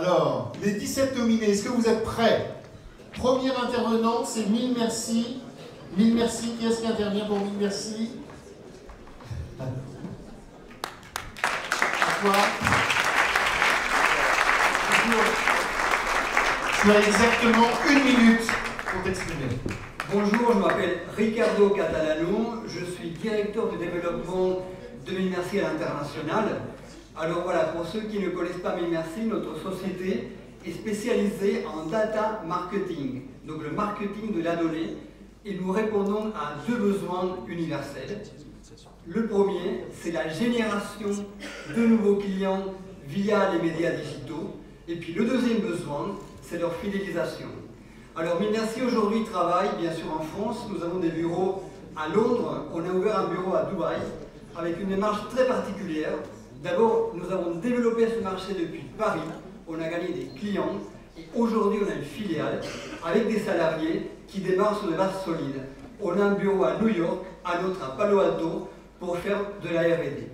Alors, les 17 nominés, est-ce que vous êtes prêts? Premier intervenant, c'est 1000 merci. 1000 merci, qui est-ce qui intervient pour 1000 merci? Toi. Tu as exactement 1 minute pour t'exprimer. Bonjour, je m'appelle Ricardo Catalano, je suis directeur du développement de 1000 merci à l'international. Alors voilà, pour ceux qui ne connaissent pas 1000 merci, notre société est spécialisée en data marketing, donc le marketing de la donnée, et nous répondons à 2 besoins universels. Le premier, c'est la génération de nouveaux clients via les médias digitaux, et puis le deuxième besoin, c'est leur fidélisation. Alors 1000 merci aujourd'hui travaille bien sûr en France, nous avons des bureaux à Londres, on a ouvert un bureau à Dubaï, avec une démarche très particulière. D'abord, nous avons développé ce marché depuis Paris, on a gagné des clients, et aujourd'hui on a une filiale avec des salariés qui démarrent sur des bases solides. On a un bureau à New York, un autre à Palo Alto, pour faire de la R&D.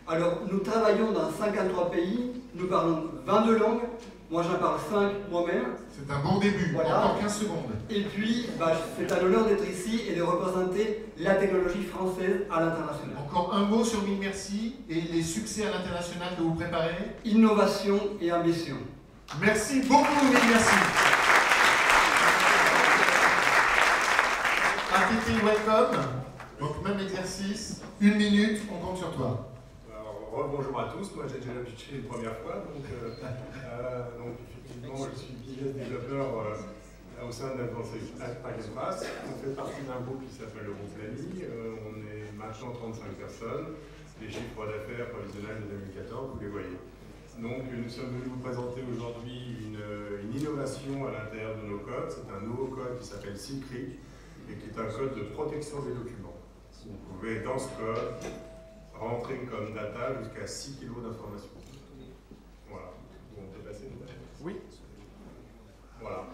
Alors, nous travaillons dans 53 pays, nous parlons 22 langues, moi j'en parle 5 moi-même. C'est un bon début, voilà. Encore 15 secondes. Et puis, c'est un honneur d'être ici et de représenter la technologie française à l'international. Encore un mot sur 1000 merci et les succès à l'international que vous préparez. Innovation et ambition. Merci beaucoup, 1000 merci. ATT Welcome, donc même exercice, 1 minute, on compte sur toi. Alors, bonjour à tous, moi j'ai déjà pitché une première fois, donc effectivement je suis business développeur au sein d'Advanced Agentras. On fait partie d'un groupe qui s'appelle le groupe Lamy, on est maintenant 35 personnes, les chiffres d'affaires prévisionnels de 2014, vous les voyez. Donc nous sommes venus vous présenter aujourd'hui une innovation à l'intérieur de nos codes, c'est un nouveau code qui s'appelle SymCrypt et qui est un code de protection des documents. Vous pouvez dans ce code rentrer comme data jusqu'à 6 kg d'informations. Voilà. On peut passer une date. Oui. Voilà.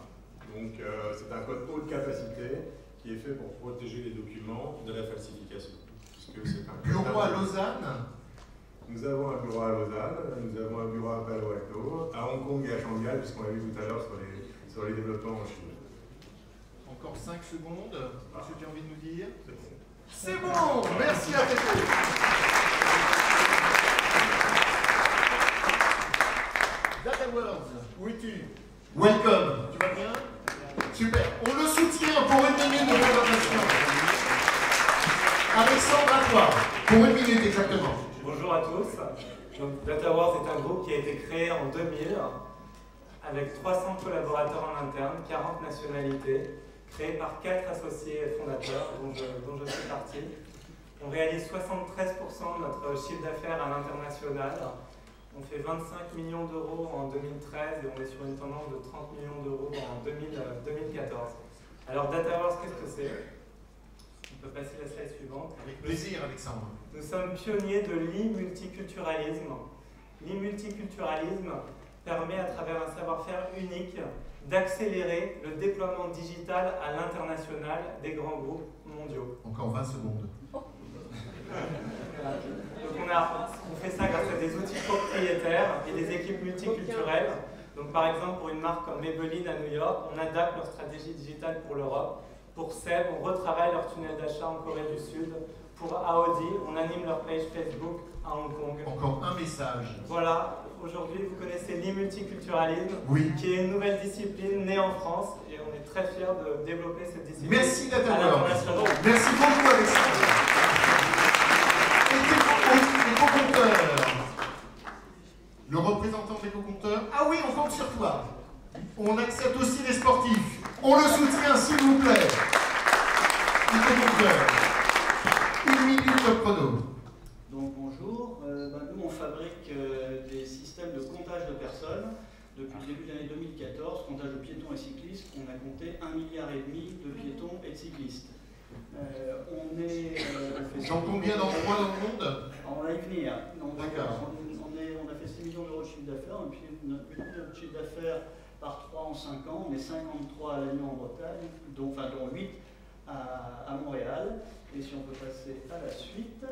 Donc c'est un code haute capacité qui est fait pour protéger les documents de la falsification. Puisque c'est un bureau à Lausanne. Nous avons un bureau à Lausanne, nous avons un bureau à Palo Alto, à Hong Kong et à Shanghai, puisqu'on l'a vu tout à l'heure sur les développements en Chine. Encore 5 secondes. Qu'est-ce que tu as envie de nous dire? C'est bon. Merci à tous. Data Worlds, où es-tu? Welcome. Tu vas bien? Super. On le soutient pour 1 minute de présentation. Alexandre, à toi. Pour 1 minute exactement. Bonjour à tous. Donc, Data Worlds est un groupe qui a été créé en 2000 avec 300 collaborateurs en interne, 40 nationalités, créé par 4 associés fondateurs dont je suis partie. On réalise 73% de notre chiffre d'affaires à l'international. On fait 25 millions d'euros en 2013 et on est sur une tendance de 30 millions d'euros en 2014. Alors Data Worlds, qu'est-ce que c'est? On peut passer la slide suivante. Avec plaisir, Alexandre. Nous sommes pionniers de l'e-multiculturalisme. L'e-multiculturalisme permet, à travers un savoir-faire unique, d'accélérer le déploiement digital à l'international des grands groupes mondiaux. Encore 20 secondes. Donc on fait ça grâce à des outils propriétaires et des équipes multiculturelles. Donc par exemple, pour une marque comme Maybelline à New York, on adapte leur stratégie digitale pour l'Europe. Pour Seb, on retravaille leur tunnel d'achat en Corée du Sud. Pour Audi, on anime leur page Facebook à Hong Kong. Encore un message. Voilà, aujourd'hui vous connaissez l'e-multiculturalisme, oui, qui est une nouvelle discipline née en France et on est très fiers de développer cette discipline. Merci Data World. Merci beaucoup Alexandre. Et co-compteurs. Le représentant des co-compteurs. Ah oui, on compte sur toi. On accepte aussi les sportifs. On le soutient s'il vous plaît. Les co-compteurs. 1 minute de chrono. Donc bonjour, nous on fabrique des systèmes de comptage de personnes. Depuis le début de l'année 2014, comptage de piétons et cyclistes, on a compté 1,5 milliard de piétons et de cyclistes. Dans combien d'endroits dans le monde? On va y venir. D'accord. On a fait 6 millions d'euros de chiffre d'affaires, et puis notre chiffre d'affaires par 3 en 5 ans, on est 53 à Lannion en Bretagne, dont 8 à Montréal. Et si on peut passer à la suite,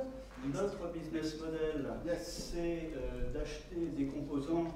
notre business model, c'est d'acheter des composants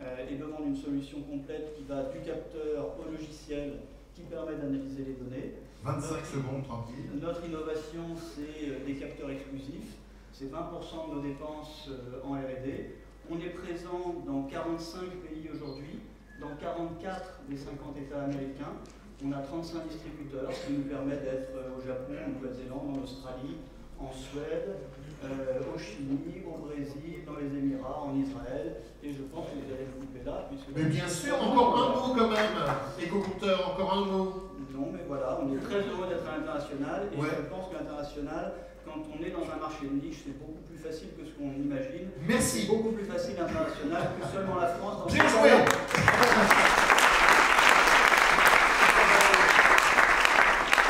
et de vendre une solution complète qui va du capteur au logiciel qui permet d'analyser les données. 25 secondes, tranquille. Notre innovation, c'est des capteurs exclusifs. C'est 20% de nos dépenses en R&D. On est présent dans 45 pays aujourd'hui, dans 44 des 50 États américains. On a 35 distributeurs, ce qui nous permet d'être au Japon, en Nouvelle-Zélande, en Australie, en Suède, au Chili, au Brésil, dans les Émirats, en Israël. Et je pense que vous allez vous couper là. Mais bien sûr, encore un mot quand même. Éco-compteur, encore un mot. Non, mais voilà, on est très heureux d'être à l'international. Et ouais. je pense que l'international, quand on est dans un marché de niche, c'est beaucoup plus facile que ce qu'on imagine. Merci. C'est beaucoup plus facile international que seulement la France. Bien joué.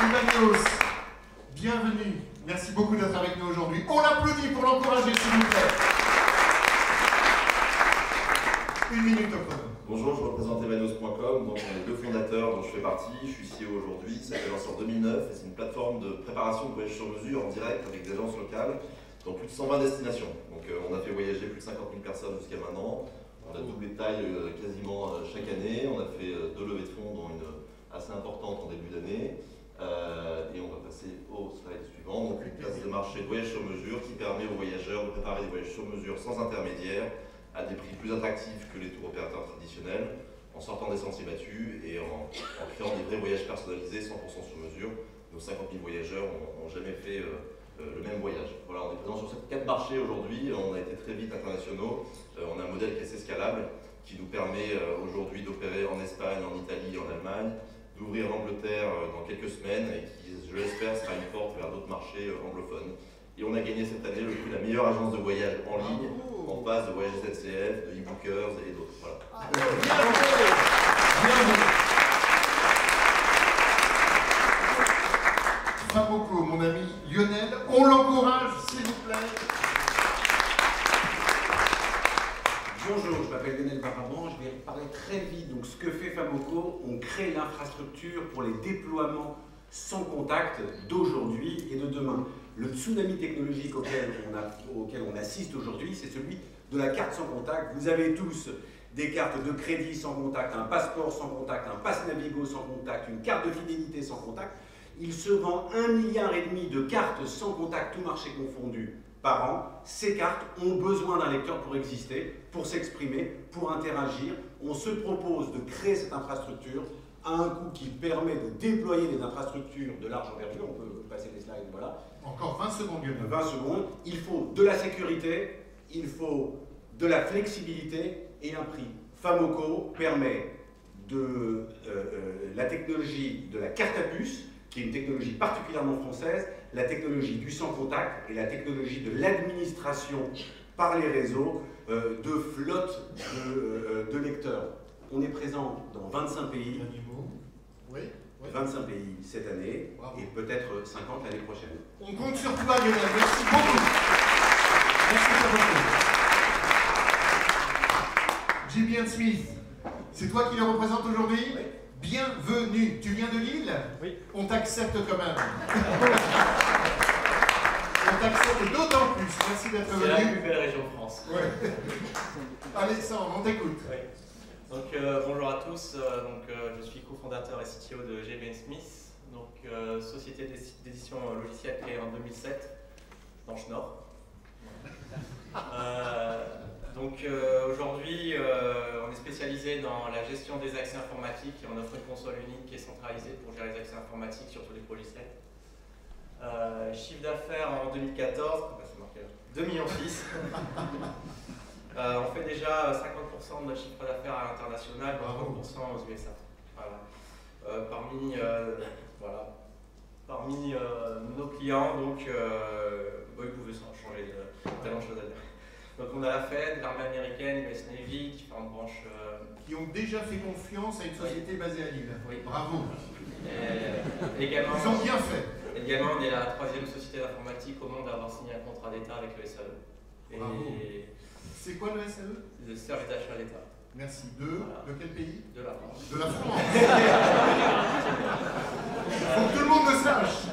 Ivanios, bienvenue. Merci beaucoup d'être avec nous aujourd'hui. On l'applaudit pour l'encourager, s'il vous plaît. 1 minute au chrono. Bonjour, je représente Ivanios.com, donc on est 2 fondateurs dont je fais partie. Je suis CEO aujourd'hui, ça a été lancé en 2009 et c'est une plateforme de préparation de voyage sur mesure en direct avec des agences locales dans plus de 120 destinations. Donc on a fait voyager plus de 50 000 personnes jusqu'à maintenant. On a doublé de taille quasiment chaque année. On a fait 2 levées de fonds, dont une assez importante en début d'année. Et on va passer au slide suivant. Donc une place de marché de voyage sur mesure qui permet aux voyageurs de préparer des voyages sur mesure sans intermédiaire à des prix plus attractifs que les tours opérateurs traditionnels, en sortant des sentiers battus et en créant des vrais voyages personnalisés 100% sur mesure. Nos 50 000 voyageurs n'ont jamais fait le même voyage. Voilà, on est présent sur 4 marchés aujourd'hui, on a été très vite internationaux, on a un modèle qui est assez scalable, qui nous permet aujourd'hui d'opérer en Espagne, en Italie, en Allemagne, d'ouvrir l'Angleterre dans quelques semaines et qui, je l'espère, sera une porte vers d'autres marchés anglophones. Et on a gagné cette année le prix de la meilleure agence de voyage en ligne, en face de Voyage SNCF, de eBookers et d'autres. Voilà. Famoko, mon ami Lionel, on l'encourage, s'il vous plaît. Bonjour, je m'appelle Lionel Baraban, je vais parler très vite. Donc, ce que fait Famoko, on crée l'infrastructure pour les déploiements sans contact d'aujourd'hui et de demain. Le tsunami technologique auquel on assiste aujourd'hui, c'est celui de la carte sans contact. Vous avez tous des cartes de crédit sans contact, un passeport sans contact, un pass Navigo sans contact, une carte de fidélité sans contact. Il se vend 1,5 milliard de cartes sans contact, tout marché confondu, par an. Ces cartes ont besoin d'un lecteur pour exister, pour s'exprimer, pour interagir. On se propose de créer cette infrastructure à un coût qui permet de déployer des infrastructures de large envergure. On peut passer les slides, voilà. Encore 20 secondes, Lionel. 20 secondes. Il faut de la sécurité, il faut de la flexibilité et un prix. Famoko permet de la technologie de la carte à puce, qui est une technologie particulièrement française, la technologie du sans contact et la technologie de l'administration par les réseaux de flotte de lecteurs. On est présent dans 25 pays, oui, oui. 25 pays cette année. Bravo. Et peut-être 50 l'année prochaine. On compte sur toi, Lionel. Merci beaucoup. Merci beaucoup. J.B. Smith, c'est toi qui le représente aujourd'hui? Oui. Bienvenue. Tu viens de Lille? Oui. On t'accepte quand même. On t'accepte d'autant plus. Merci d'être venu. C'est la plus belle région de France. Ouais. Alexandre, on t'écoute. Oui. Donc bonjour à tous. Je suis cofondateur et CTO de J.B. Smith, société d'édition logicielle créée en 2007 dans Schnorr. Aujourd'hui, on est spécialisé dans la gestion des accès informatiques et on offre une console unique qui est centralisée pour gérer les accès informatiques sur tous les logiciels. Chiffre d'affaires en 2014, 2,6 millions. On fait déjà 50% de notre chiffre d'affaires à l'international, 30% aux USA. Voilà. Parmi nos clients, vous pouvez changer tellement de choses à dire. Donc on a la Fed, l'armée américaine, US Navy, différentes branches. Qui ont déjà fait confiance à une société basée à Lille. Oui. Bravo. Également, ils ont bien fait. Également, on est la 3e société d'informatique au monde à avoir signé un contrat d'État avec le SAE. C'est quoi le SAE? Le service d'achat d'État. Merci. De quel pays? De la France. De la France. Faut que tout le monde le sache.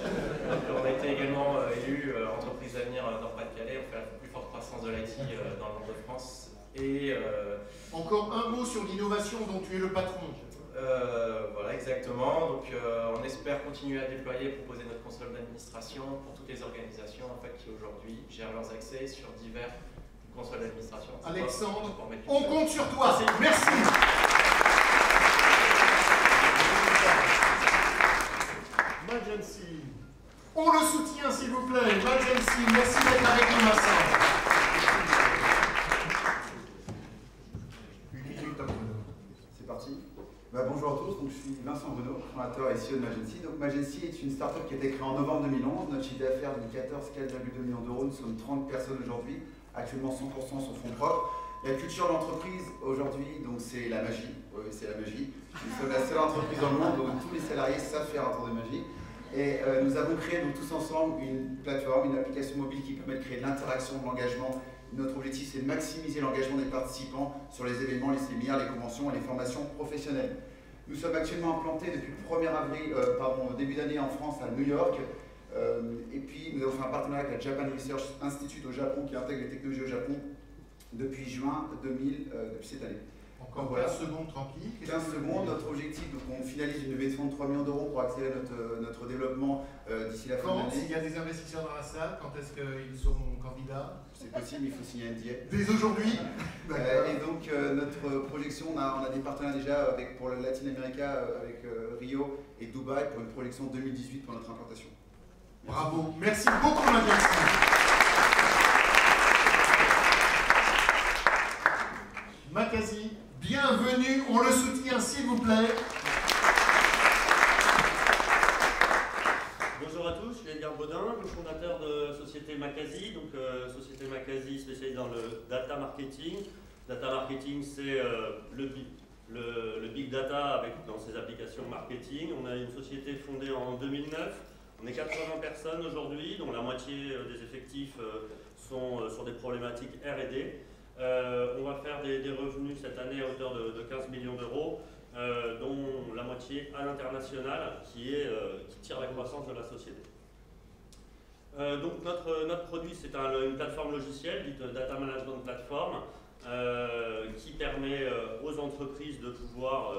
Donc, on a été également élu entreprise d'avenir Nord-Pas-de-Calais. On fait la plus forte croissance de l'IT dans le nord de France. Et encore un mot sur l'innovation dont tu es le patron. Voilà, exactement. Donc, on espère continuer à déployer et proposer notre console d'administration pour toutes les organisations en fait, qui aujourd'hui gèrent leurs accès sur divers consoles d'administration. Alexandre, on compte sur toi. Merci. Magency. On le soutient, s'il vous plaît. Magency, merci d'être avec nous, Vincent. C'est parti. Bonjour à tous, donc, je suis Vincent Bruno, fondateur et CEO de Magency. Donc, Magency est une startup qui a été créée en novembre 2011. Notre chiffre d'affaires est de 14,2 millions d'euros. Nous sommes 30 personnes aujourd'hui, actuellement 100% sur fonds propres. La culture d'entreprise aujourd'hui, donc c'est la magie. Oui, c'est la magie. Nous sommes la seule entreprise dans le monde où tous les salariés savent faire un tour de magie. Et nous avons créé donc, tous ensemble une plateforme, une application mobile qui permet de créer de l'interaction, de l'engagement. Notre objectif, c'est de maximiser l'engagement des participants sur les événements, les séminaires, les conventions et les formations professionnelles. Nous sommes actuellement implantés depuis le 1er avril, début d'année en France, à New York. Et puis, nous avons fait un partenariat avec la Japan Research Institute au Japon, qui intègre les technologies au Japon, depuis juin 2000, depuis cette année. Encore 15 secondes tranquille. 15 secondes, notre objectif, donc on finalise une levée de fonds de 3 millions d'euros pour accélérer notre développement d'ici la fin de l'année. S'il y a des investisseurs dans la salle, quand est-ce qu'ils seront candidats? C'est possible, il faut signer un NDA. Dès aujourd'hui. Et donc notre projection, on a des partenaires déjà pour le Latin America, avec Rio et Dubaï, pour une projection 2018 pour notre implantation. Merci. Bravo, merci beaucoup Magency. Makazi, bienvenue, on le soutient s'il vous plaît. Bonjour à tous, je suis Edgar Baudin, le fondateur de Société Makazi. Donc Société Makazi spécialisée dans le data marketing. Data marketing, c'est le big data dans ses applications marketing. On a une société fondée en 2009. On est 80 personnes aujourd'hui, dont la moitié des effectifs sont sur des problématiques R&D. On va faire des revenus cette année à hauteur de 15 millions d'euros, dont la moitié à l'international, qui tire la croissance de la société. Donc notre produit, c'est une plateforme logicielle, dite Data Management Platform, qui permet aux entreprises de pouvoir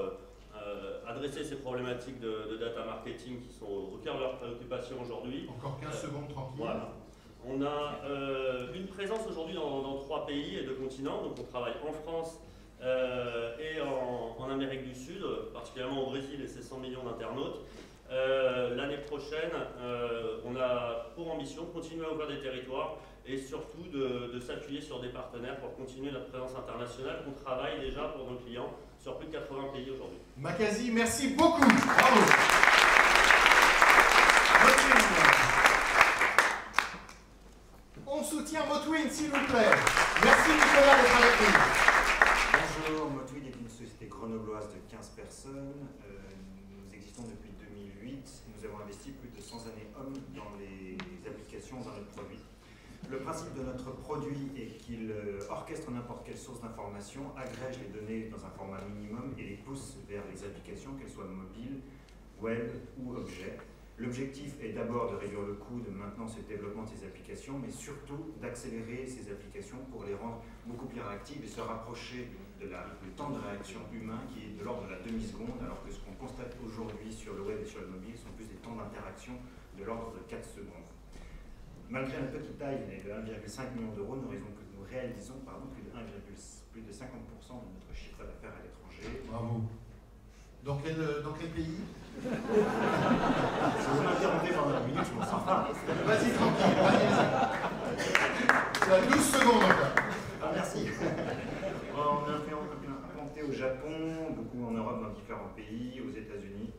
adresser ces problématiques de data marketing qui sont au cœur de leurs préoccupations aujourd'hui. Encore 15 secondes tranquille. Voilà. On a une présence aujourd'hui dans 3 pays et 2 continents. Donc on travaille en France et en Amérique du Sud, particulièrement au Brésil et ses 100 millions d'internautes. L'année prochaine, on a pour ambition de continuer à ouvrir des territoires et surtout de s'appuyer sur des partenaires pour continuer notre présence internationale. On travaille déjà pour nos clients sur plus de 80 pays aujourd'hui. Makazi, merci beaucoup. Bravo. On soutient Motwin, s'il vous plaît. Merci Nicolas d'être avec nous. Bonjour, Motwin est une société grenobloise de 15 personnes. Nous existons depuis 2008 et nous avons investi plus de 100 années hommes dans les applications, dans notre produit. Le principe de notre produit est qu'il orchestre n'importe quelle source d'information, agrège les données dans un format minimum et les pousse vers les applications, qu'elles soient mobiles, web ou objets. L'objectif est d'abord de réduire le coût de maintenance et de développement de ces applications, mais surtout d'accélérer ces applications pour les rendre beaucoup plus réactives et se rapprocher du temps de réaction humain qui est de l'ordre de la demi-seconde, alors que ce qu'on constate aujourd'hui sur le web et sur le mobile sont plus des temps d'interaction de l'ordre de 4 secondes. Malgré notre petite taille de 1,5 million d'euros, nous réalisons plus de 50% de notre chiffre d'affaires à l'étranger. Bravo. Dans quel pays? Si vous m'interrompez pendant la minute, je m'en sors pas. Vas-y, tranquille, vas-y. Tu as 12 secondes encore. Ah, merci. On est implanté au Japon, beaucoup en Europe, dans différents pays, aux États-Unis.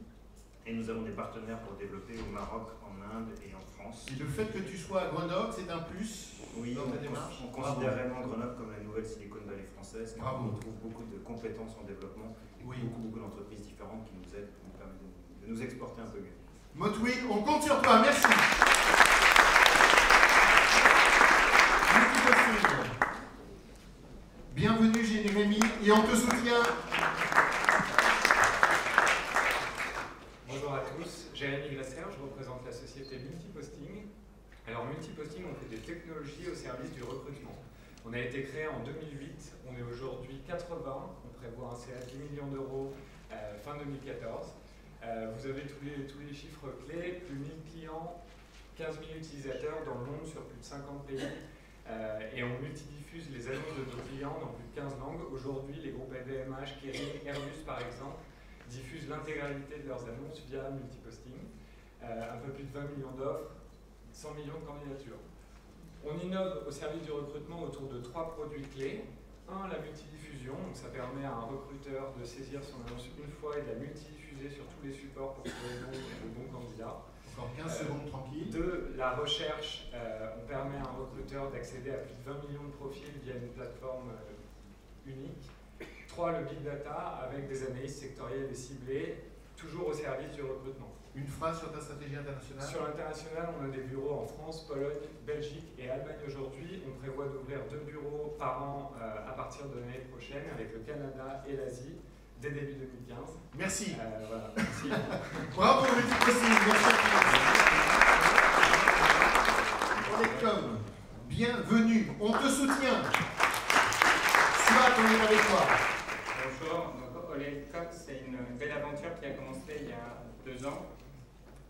Et nous avons des partenaires pour développer au Maroc, en Inde et en France. Et le fait que tu sois à Grenoble, c'est un plus dans ta démarche? On considère réellement Grenoble comme la nouvelle Silicon Valley française, car on trouve beaucoup de compétences en développement et beaucoup d'entreprises différentes qui nous aident, qui nous permettent de nous exporter un peu mieux. Motwin, on compte sur toi, merci. Bienvenue Jérémy et on te soutient. Bonjour à tous, Jérémy Glasser, je représente la société Multiposting. Alors Multiposting, on fait des technologies au service du recrutement. On a été créé en 2008, on est aujourd'hui 80, on prévoit un CA de 10 millions d'euros fin 2014. Vous avez tous les chiffres clés, plus de 1000 clients, 15 000 utilisateurs dans le monde sur plus de 50 pays. Et on multidiffuse les annonces de nos clients dans plus de 15 langues. Aujourd'hui, les groupes LVMH, Kering, Airbus par exemple, diffusent l'intégralité de leurs annonces via multiposting. Un peu plus de 20 millions d'offres, 100 millions de candidatures. On innove au service du recrutement autour de 3 produits clés. Un, la multidiffusion, donc ça permet à un recruteur de saisir son annonce une fois et de la multidiffuser sur tous les supports pour trouver le bon candidat. Encore 15 secondes tranquille. 2, la recherche, on permet à un recruteur d'accéder à plus de 20 millions de profils via une plateforme unique. 3, le big data avec des analyses sectorielles et ciblées, toujours au service du recrutement. Une phrase sur ta stratégie internationale? Sur l'international, on a des bureaux en France, Pologne, Belgique et Allemagne aujourd'hui. On prévoit d'ouvrir 2 bureaux par an à partir de l'année prochaine avec le Canada et l'Asie dès début 2015. Merci. Voilà, merci. Bravo, Multiposting. Olecom, bienvenue. On te soutient. Swat, on est avec toi. Bonjour. Donc, Olecom, c'est une belle aventure qui a commencé il y a 2 ans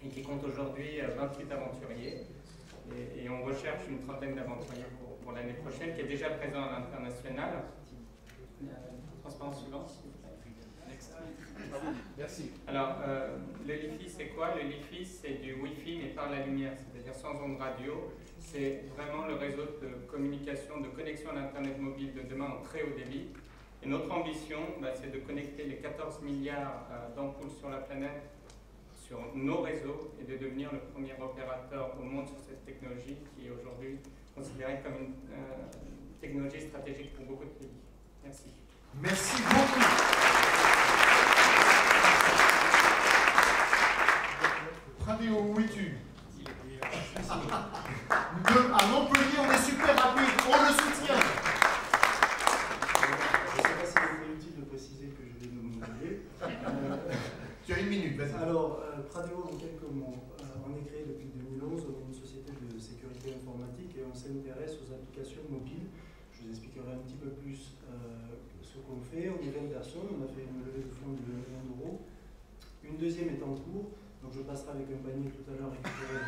et qui compte aujourd'hui 28 aventuriers. Et on recherche une trentaine d'aventuriers pour l'année prochaine, qui est déjà présent à l'international. Transparence suivante. Merci. Alors, le Li-Fi, c'est quoi? Le Li-Fi, c'est du Wi-Fi, mais par la lumière, c'est-à-dire sans ondes radio. C'est vraiment le réseau de communication, de connexion à l'Internet mobile de demain en très haut débit. Et notre ambition, c'est de connecter les 14 milliards d'ampoules sur la planète sur nos réseaux et de devenir le premier opérateur au monde sur cette technologie qui est aujourd'hui considérée comme une technologie stratégique pour beaucoup de pays. Merci. Merci beaucoup. Pradéo, où es-tu? À Montpellier, on est super rapide, on le soutient. Je ne sais pas si c'est utile de préciser que je vais de Montpellier. Tu as 1 minute, vas-y. Alors, Pradéo, en quelques mots, on est créé depuis 2011, on est une société de sécurité informatique et on s'intéresse aux applications mobiles. Je vous expliquerai un petit peu plus ce qu'on fait. On est 20 personnes, on a fait une levée de fonds de 1 million d'euros. Une deuxième est en cours. Donc je passerai avec un panier tout à l'heure récupérer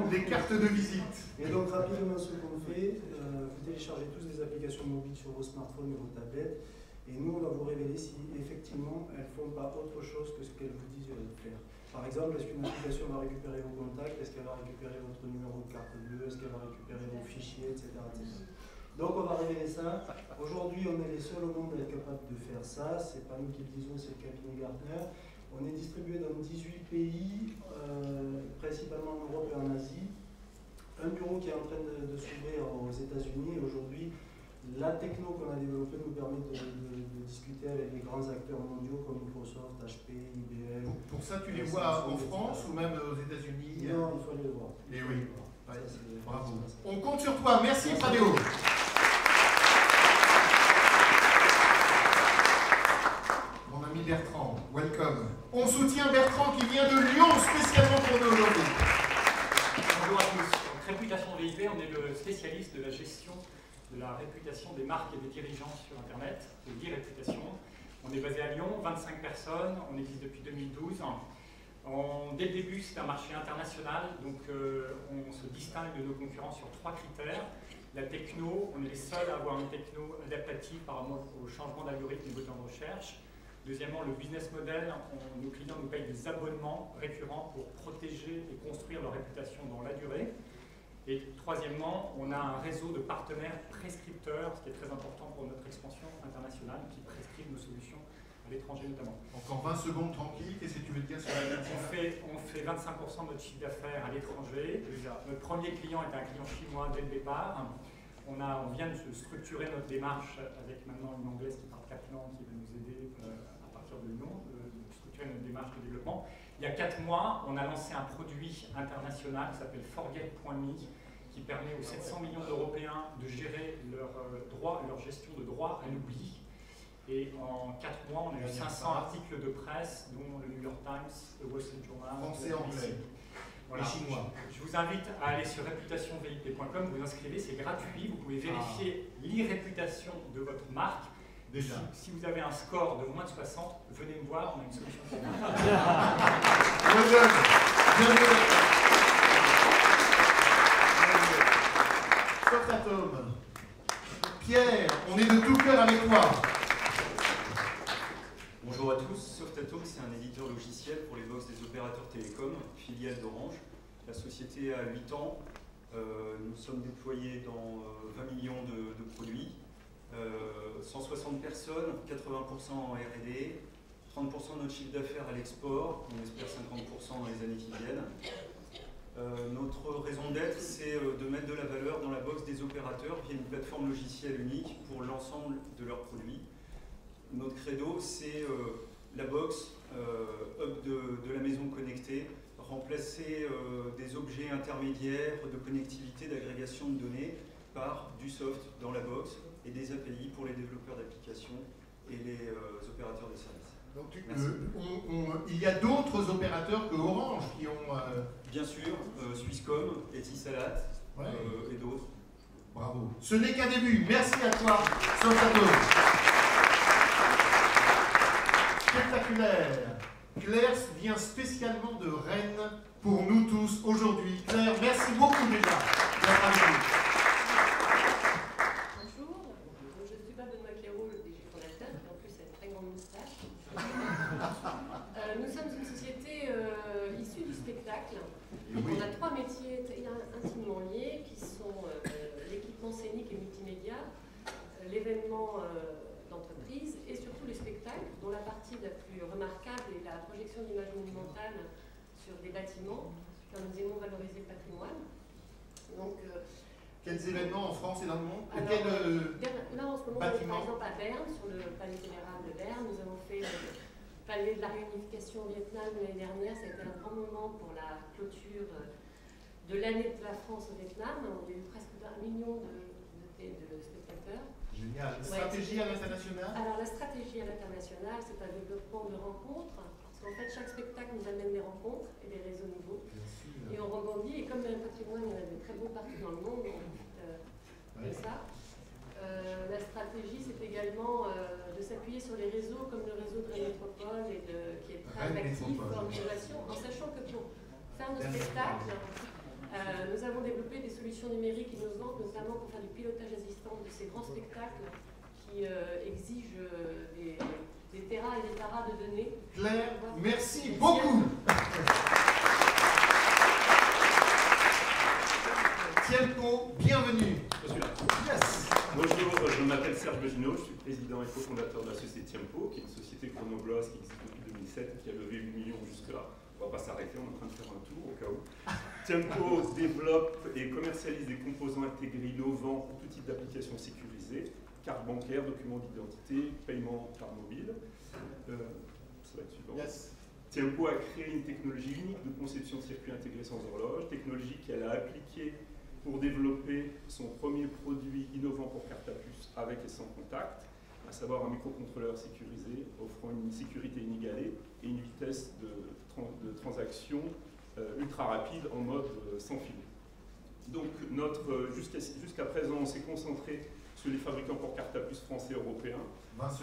des cartes de visite. Et donc rapidement ce qu'on fait, vous téléchargez tous des applications mobiles sur vos smartphones et vos tablettes. Et nous on va vous révéler si effectivement elles ne font pas autre chose que ce qu'elles vous disent faire. Par exemple, est-ce qu'une application va récupérer vos contacts, est-ce qu'elle va récupérer votre numéro de carte bleue, est-ce qu'elle va récupérer vos fichiers, etc. Donc on va révéler ça. Aujourd'hui on est les seuls au monde à être capables de faire ça. C'est pas nous qui le disons, c'est le cabinet Gartner. On est distribué dans 18 pays, principalement en Europe et en Asie. Un bureau qui est en train de s'ouvrir aux États-Unis. Aujourd'hui, la techno qu'on a développée nous permet de discuter avec les grands acteurs mondiaux comme Microsoft, HP, IBM. Pour ça, tu les vois en France ou même aux États-Unis? Non, il faut aller le voir. Et oui. Ouais. Bravo. On compte sur toi. Merci, Pradéo. Mon ami Bertrand, welcome. On soutient Bertrand qui vient de Lyon spécialement pour nous aujourd'hui. Bonjour à tous. Donc, Réputation VIP, on est le spécialiste de la gestion de la réputation des marques et des dirigeants sur Internet, le Réputation. On est basé à Lyon, 25 personnes, on existe depuis 2012. Dès le début, c'est un marché international, donc on se distingue de nos concurrents sur 3 critères. La techno, on est les seuls à avoir une techno adaptative par rapport au changement d'algorithme et besoin de recherche. Deuxièmement, le business model, nos clients nous payent des abonnements récurrents pour protéger et construire leur réputation dans la durée. Et troisièmement, on a un réseau de partenaires prescripteurs, ce qui est très important pour notre expansion internationale, qui prescrivent nos solutions à l'étranger notamment. Encore 20 secondes tranquille, qu'est-ce que tu veux dire sur la on fait 25% de notre chiffre d'affaires à l'étranger. Notre premier client est un client chinois dès le départ. On vient de se structurer notre démarche avec maintenant une anglaise qui parle 4 langues qui va nous aider à partir de Lyon, de structurer notre démarche de développement. Il y a 4 mois, on a lancé un produit international qui s'appelle Forget.me qui permet aux 700 millions d'Européens de gérer leur gestion de droit à l'oubli. Et en 4 mois, on a eu 500 articles de presse, dont le New York Times, le Wall Street Journal, français, anglais. Voilà. Les Chinois. Je vous invite à aller sur réputationvip.com, vous inscrivez, c'est gratuit, vous pouvez vérifier l'e-réputation de votre marque. Déjà. Si vous avez un score de moins de 60, venez me voir, on a une solution pour vous. Softatom. Pierre, on est de tout cœur avec toi. Bonjour à tous, Softatom, c'est un éditeur logiciel pour les box des opérateurs télécoms, filiale d'Orange. La société a 8 ans, nous sommes déployés dans 20 millions de produits, 160 personnes, 80% en R&D, 30% de notre chiffre d'affaires à l'export, on espère 50% dans les années qui viennent. Notre raison d'être, c'est de mettre de la valeur dans la box des opérateurs via une plateforme logicielle unique pour l'ensemble de leurs produits. Notre credo, c'est la box, hub de la maison connectée, remplacer des objets intermédiaires de connectivité, d'agrégation de données par du soft dans la box et des API pour les développeurs d'applications et les opérateurs de services. Donc, il y a d'autres opérateurs que Orange qui ont... Bien sûr, Swisscom, Etisalat et d'autres. Bravo. Ce n'est qu'un début. Merci à toi, Softatom. Spectaculaire. Claire vient spécialement de Rennes pour nous tous aujourd'hui. Claire, merci beaucoup déjà d'être avec nous. Bonjour, je suis Benoît Clairaut, le DG fondateur, qui en plus a une très grande moustache. Nous sommes une société issue du spectacle. On a 3 métiers intimement liés qui sont l'équipement scénique et multimédia, l'événement d'entreprise et surtout les spectacles, dont la partie la plus remarquable est la projection d'images monumentales sur des bâtiments, car nous aimons valoriser le patrimoine. Donc, quels événements en France et dans le monde? Alors, là, en ce moment, on est par exemple à Berne, sur le palais général de Berne. Nous avons fait le palais de la réunification au Vietnam l'année dernière. Ça a été un grand moment pour la clôture de l'année de la France au Vietnam. On a eu presque 1 million de spectateurs. Génial. Stratégie à l'international? Alors, la stratégie à l'international, c'est un développement de rencontres. Parce qu'en fait, chaque spectacle nous amène des rencontres et des réseaux nouveaux. Et on rebondit. Et comme dans le patrimoine, il y en a de très beaux partout dans le monde, on fait ça. La stratégie, c'est également de s'appuyer sur les réseaux comme le réseau de Rennes Métropole et qui est très actif en innovation, en sachant que pour faire nos spectacles, nous avons développé des solutions numériques innovantes, notamment pour faire du pilotage assistant de ces grands spectacles qui exigent des terras et des taras de données. Claire, merci beaucoup. Tiempo, bienvenue. Je suis là. Yes. Bonjour, je m'appelle Serge Begineau, je suis président et cofondateur de la société Tiempo, qui est une société grenobloise qui existe depuis 2007 et qui a levé 8 millions jusque-là. On ne va pas s'arrêter, on est en train de faire un tour au cas où. Tiempo développe et commercialise des composants intégrés innovants pour tout type d'applications sécurisées, carte bancaire, documents d'identité, paiement par mobile. Ça va être suivant. Yes. Tiempo a créé une technologie unique de conception de circuits intégrés sans horloge, technologie qu'elle a appliquée pour développer son premier produit innovant pour carte à puce avec et sans contact, à savoir un microcontrôleur sécurisé offrant une sécurité inégalée et une vitesse de transaction ultra rapide en mode sans fil. Donc jusqu'à présent, on s'est concentré sur les fabricants pour carte à puce français et européens.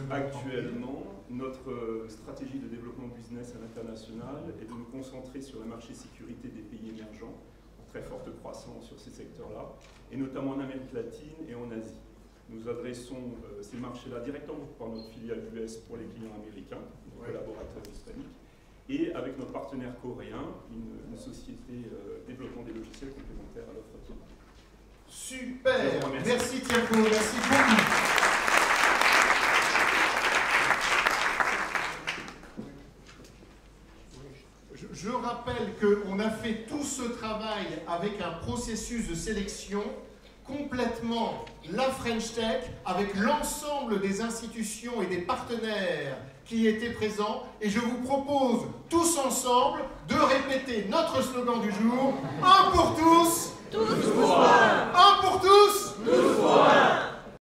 Actuellement, notre stratégie de développement business à l'international est de nous concentrer sur le marché sécurité des pays émergents, en très forte croissance sur ces secteurs-là, et notamment en Amérique latine et en Asie. Nous adressons ces marchés-là directement par notre filiale US pour les clients américains, nos collaborateurs hispaniques, et avec notre partenaire coréen, une société développement des logiciels complémentaires à l'offre Tiempo. Super, merci Tiempo, merci beaucoup. Je rappelle qu'on a fait tout ce travail avec un processus de sélection complètement la French Tech, avec l'ensemble des institutions et des partenaires qui étaient présents. Et je vous propose tous ensemble de répéter notre slogan du jour. Un pour tous, tous pour un. Un pour tous, tous pour un.